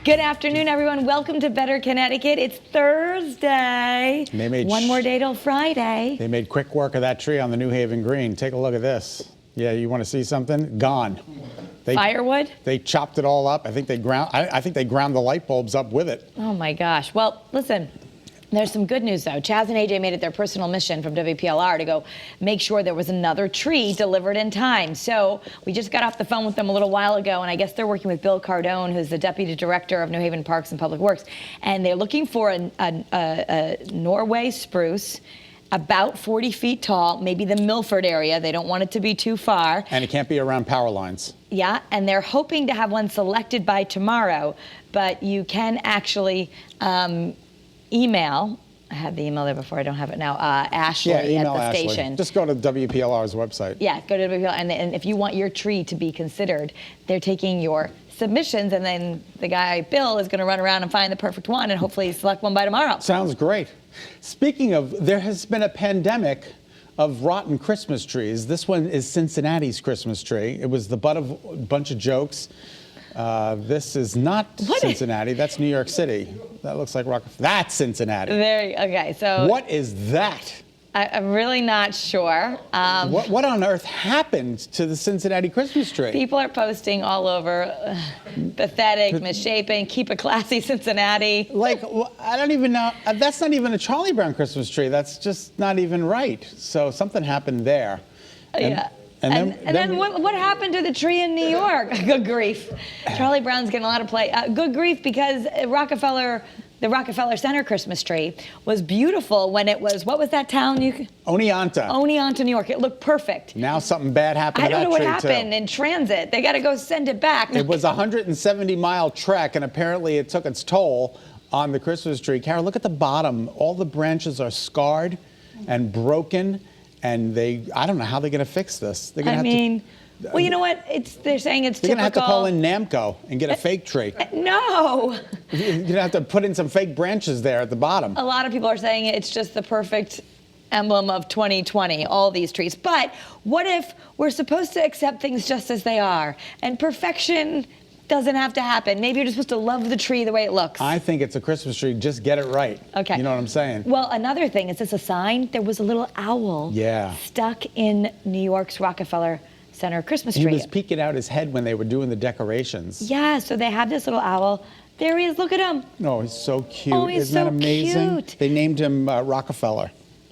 Good afternoon, everyone. Welcome to Better Connecticut. It's Thursday. One more day till Friday. They made quick work of that tree on the New Haven Green. Take a look at this. Yeah, you want to see something? Gone. Firewood? They chopped it all up. I think they ground. I think they ground the light bulbs up with it. Oh my gosh. Well, listen. There's some good news, though. Chaz and AJ made it their personal mission from WPLR to go make sure there was another tree delivered in time. So we just got off the phone with them a little while ago, and I guess they're working with Bill Cardone, who's the Deputy Director of New Haven Parks and Public Works, and they're looking for a Norway spruce about 40 feet tall, maybe the Milford area. They don't want it to be too far. And it can't be around power lines. Yeah, and they're hoping to have one selected by tomorrow, but you can actually email. I had the email there before. I don't have it now. Ashley at the station. Just go to WPLR's website. Yeah, go to WPLR. And if you want your tree to be considered, they're taking your submissions, and then the guy, Bill, is going to run around and find the perfect one and hopefully select one by tomorrow. Sounds great. Speaking of, there has been a pandemic of rotten Christmas trees. This one is Cincinnati's Christmas tree. It was the butt of a bunch of jokes. This is not Cincinnati. That's New York City. That looks like Rockefeller. That's Cincinnati. Okay, so what is that? I'm really not sure. What on earth happened to the Cincinnati Christmas tree? People are posting all over, pathetic, misshapen, keep it classy, Cincinnati. Like, I don't even know. That's not even a Charlie Brown Christmas tree. That's just not even right. So something happened there. Yeah. And then what happened to the tree in New York? Good grief. Charlie Brown's getting a lot of play. Good grief, because the Rockefeller Center Christmas tree was beautiful when it was, what was that town? Oneonta. Oneonta, New York. It looked perfect. Now something bad happened to that tree, I don't know what happened in transit. They got to go send it back. It was a 170-mile trek, and apparently it took its toll on the Christmas tree. Kara, look at the bottom. All the branches are scarred and broken. And I don't know how they're going to fix this. They're going to well, you know what? They're saying it's typical. They're going to have to call in Namco and get a fake tree. No. You're going to have to put in some fake branches there at the bottom. A lot of people are saying it's just the perfect emblem of 2020, all these trees. But what if we're supposed to accept things just as they are, and perfection doesn't have to happen? Maybe you're just supposed to love the tree the way it looks. I think it's a Christmas tree. Just get it right. Okay. You know what I'm saying? Well, another thing, is this a sign? There was a little owl stuck in New York's Rockefeller Center Christmas tree. He was peeking out his head when they were doing the decorations. Yeah, so they have this little owl. There he is. Look at him. Oh, he's so cute. Oh, he's Isn't that amazing? Cute. They named him Rockefeller.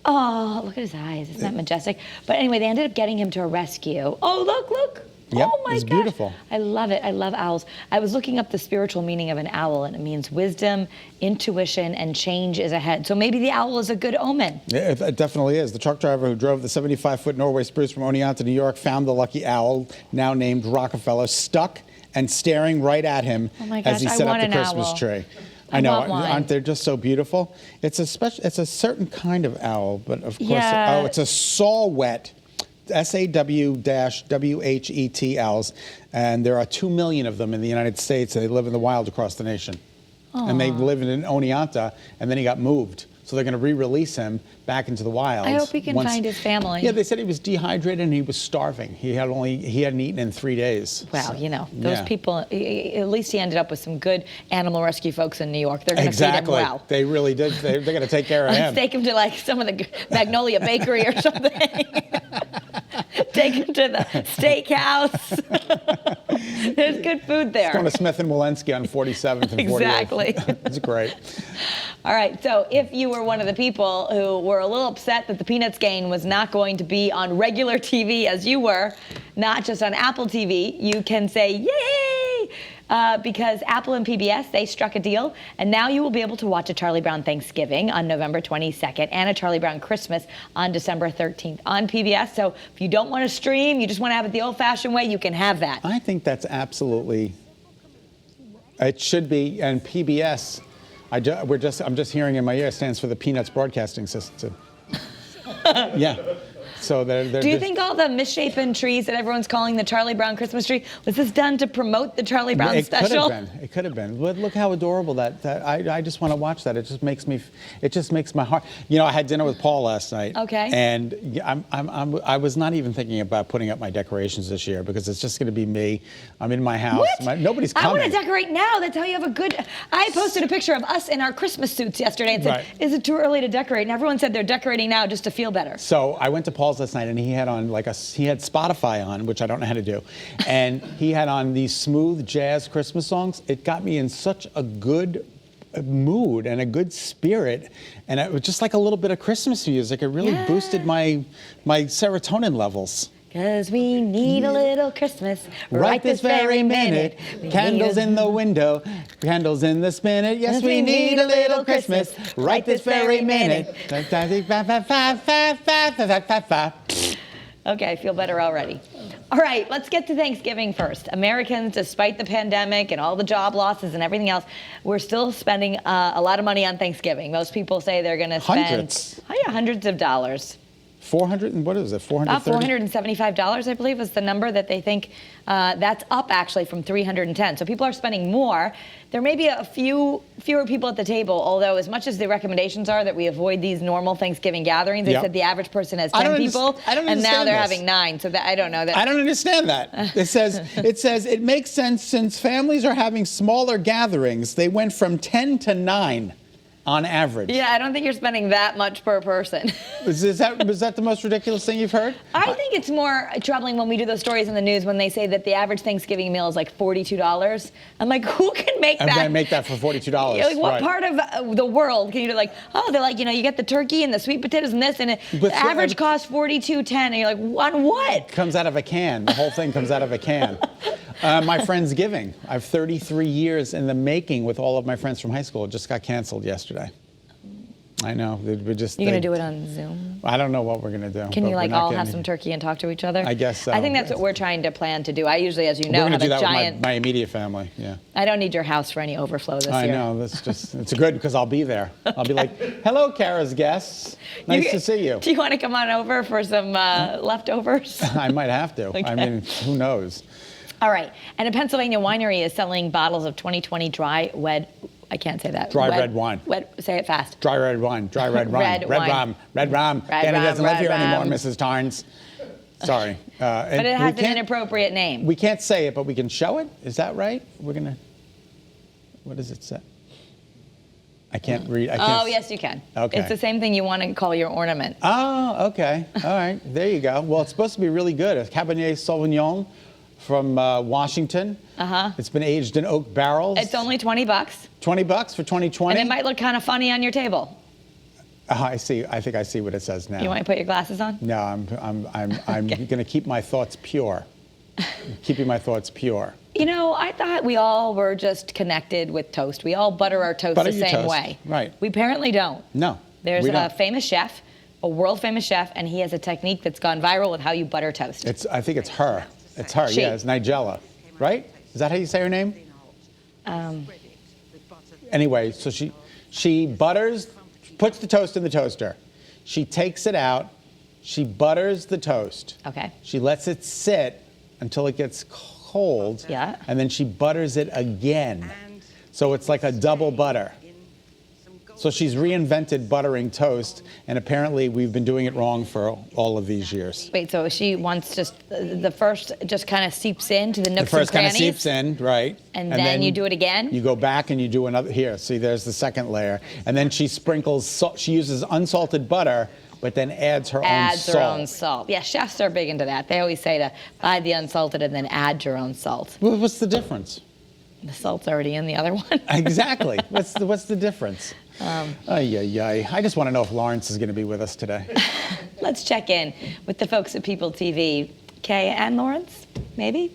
Oh, look at his eyes. Isn't that majestic? But anyway, they ended up getting him to a rescue. Oh, look. Yep, oh my it's gosh. Beautiful. I love it. I love owls. I was looking up the spiritual meaning of an owl, and it means wisdom, intuition, and change is ahead. So maybe the owl is a good omen. Yeah, it definitely is. The truck driver who drove the 75-foot Norway spruce from Oneonta, New York, found the lucky owl, now named Rockefeller, stuck and staring right at him as he set up the Christmas tree. I know, aren't they just so beautiful? It's a certain kind of owl, but of course, it's a saw-whet. SAW-WHET owls, and there are 2 million of them in the United States, and they live in the wild across the nation. Aww. And they live in Oneonta, and then he got moved. So they're going to re-release him back into the wild. I hope he can find his family. Yeah, they said he was dehydrated and he was starving. He hadn't eaten in 3 days. Wow, so, those people, at least he ended up with some good animal rescue folks in New York. They're going to feed him well. They really did. They're going to take care of him. Take him to like some of the Magnolia Bakery or something. Take him to the steakhouse. There's good food there. It's going to Smith and Walensky on 47th and 48th. Exactly. It's great. All right, so if you were one of the people who were a little upset that the Peanuts game was not going to be on regular TV as you were, not just on Apple TV, you can say, yay! Because Apple and PBS, they struck a deal, and now you will be able to watch a Charlie Brown Thanksgiving on November 22nd and a Charlie Brown Christmas on December 13th on PBS. So if you don't want to stream, you just want to have it the old-fashioned way, you can have that. I think that's absolutely, it should be, and PBS, I'm just hearing in my ear, stands for the Peanuts Broadcasting System. Yeah. So they're Do you think all the misshapen trees that everyone's calling the Charlie Brown Christmas tree, was this done to promote the Charlie Brown special? It could have been. But look how adorable that I just want to watch that. It just makes my heart. I had dinner with Paul last night. Okay. And I was not even thinking about putting up my decorations this year because it's just going to be me. I'm in my house. What? Nobody's coming. I want to decorate now. That's how you have a good. I posted a picture of us in our Christmas suits yesterday and said, "Is it too early to decorate?" And everyone said they're decorating now just to feel better. So I went to Paul's last night and he had on he had Spotify on, which I don't know how to do, and he had on these smooth jazz Christmas songs. It got me in such a good mood and a good spirit, and it was just like a little bit of Christmas music. It really boosted my serotonin levels. 'Cause we need a little Christmas right this very minute. Candles in the window, candles in the spinet. Yes, we need a little Christmas right this very minute. Okay, I feel better already. All right, let's get to Thanksgiving first. Americans, despite the pandemic and all the job losses and everything else, we're still spending a lot of money on Thanksgiving. Most people say they're going to spend hundreds of dollars. 400 and what is it? 430? $475, I believe, is the number that they think. That's up actually from 310. So people are spending more. There may be fewer people at the table, although as much as the recommendations are that we avoid these normal Thanksgiving gatherings, they said the average person has 10 people, and now they're having 9. So I don't know that. I don't understand that. It says it makes sense since families are having smaller gatherings. They went from 10 to 9. On average. Yeah, I don't think you're spending that much per person. Was that the most ridiculous thing you've heard? I think it's more troubling when we do those stories in the news when they say that the average Thanksgiving meal is like $42. I'm like, who can make that? I'm going to make that for $42. Like, what part of the world can you do? Like, they're like, you get the turkey and the sweet potatoes and this, and the average costs $42.10, and you're like, on what? It comes out of a can. The whole thing comes out of a can. My Friendsgiving. I have 33 years in the making with all of my friends from high school. It just got canceled yesterday. I know. You're going to do it on Zoom? I don't know what we're going to do. Can you all have some turkey and talk to each other? I guess so. I think that's what we're trying to plan to do. I usually, as you know, have a giant. We're going to do that with my immediate family. Yeah. I don't need your house for any overflow this year. I know. It's good because I'll be there. I'll be like, hello, Kara's guests. Nice to see you. Do you want to come on over for some leftovers? I might have to. Okay. I mean, who knows? All right. And a Pennsylvania winery is selling bottles of 2020 I can't say that. Red wine. Say it fast. Dry red wine. Red rum. Danny doesn't live here anymore, Mrs. Tarns. Sorry. But it has an inappropriate name. We can't say it, but we can show it. Is that right? What does it say? I can't read. Oh, yes, you can. Okay. It's the same thing you want to call your ornament. Oh, okay. All right. There you go. Well, it's supposed to be really good. A Cabernet Sauvignon from Washington. It's been aged in oak barrels. It's only $20. $20 for 2020. And it might look kind of funny on your table. I see. I think I see what it says now. You want to put your glasses on? No, I'm going to keep my thoughts pure. Keeping my thoughts pure. I thought we all were just connected with toast. We all butter our toast the same way. Right. We apparently don't. No. There's a famous chef, a world famous chef, and he has a technique that's gone viral with how you butter toast. I think it's her. It's her. Yeah, it's Nigella. Right? Is that how you say her name? Anyway, so she butters, puts the toast in the toaster. She takes it out. She butters the toast. Okay. She lets it sit until it gets cold. Yeah. And then she butters it again. So it's like a double butter. So she's reinvented buttering toast, and apparently we've been doing it wrong for all of these years. Wait, so she wants the first just kind of seeps into the nooks and crannies? The first kind of seeps in, right. And then you do it again? You go back and you do another. Here, see, there's the second layer. And then she sprinkles, she uses unsalted butter, but then adds her own salt. Yeah, chefs are big into that. They always say to buy the unsalted and then add your own salt. Well, what's the difference? The salt's already in the other one. Exactly. What's the difference? I just want to know if Lawrence is going to be with us today. Let's check in with the folks at People TV. Kay and Lawrence, maybe?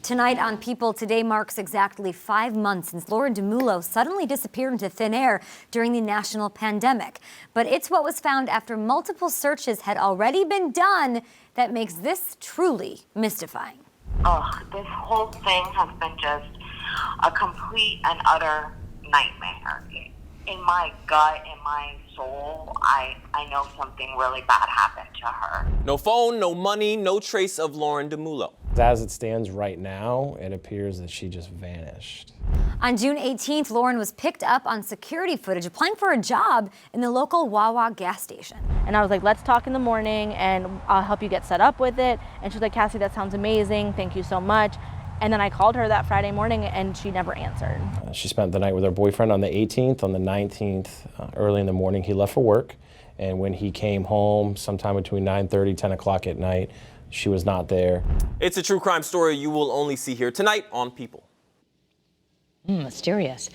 Tonight on People Today marks exactly 5 months since Laura DeMullo suddenly disappeared into thin air during the national pandemic. But it's what was found after multiple searches had already been done that makes this truly mystifying. This whole thing has been just a complete and utter nightmare. in my gut, in my soul, I know something really bad happened to her. No phone, no money, no trace of Lauren DeMullo. As it stands right now, it appears that she just vanished. On June 18th, Lauren was picked up on security footage applying for a job in the local Wawa gas station. And I was like, let's talk in the morning and I'll help you get set up with it. And she's like, Cassie, that sounds amazing. Thank you so much. And then I called her that Friday morning and she never answered. She spent the night with her boyfriend on the 18th. On the 19th, early in the morning, he left for work. And when he came home, sometime between 9:30, 10 o'clock at night, she was not there. It's a true crime story you will only see here tonight on People. Mysterious.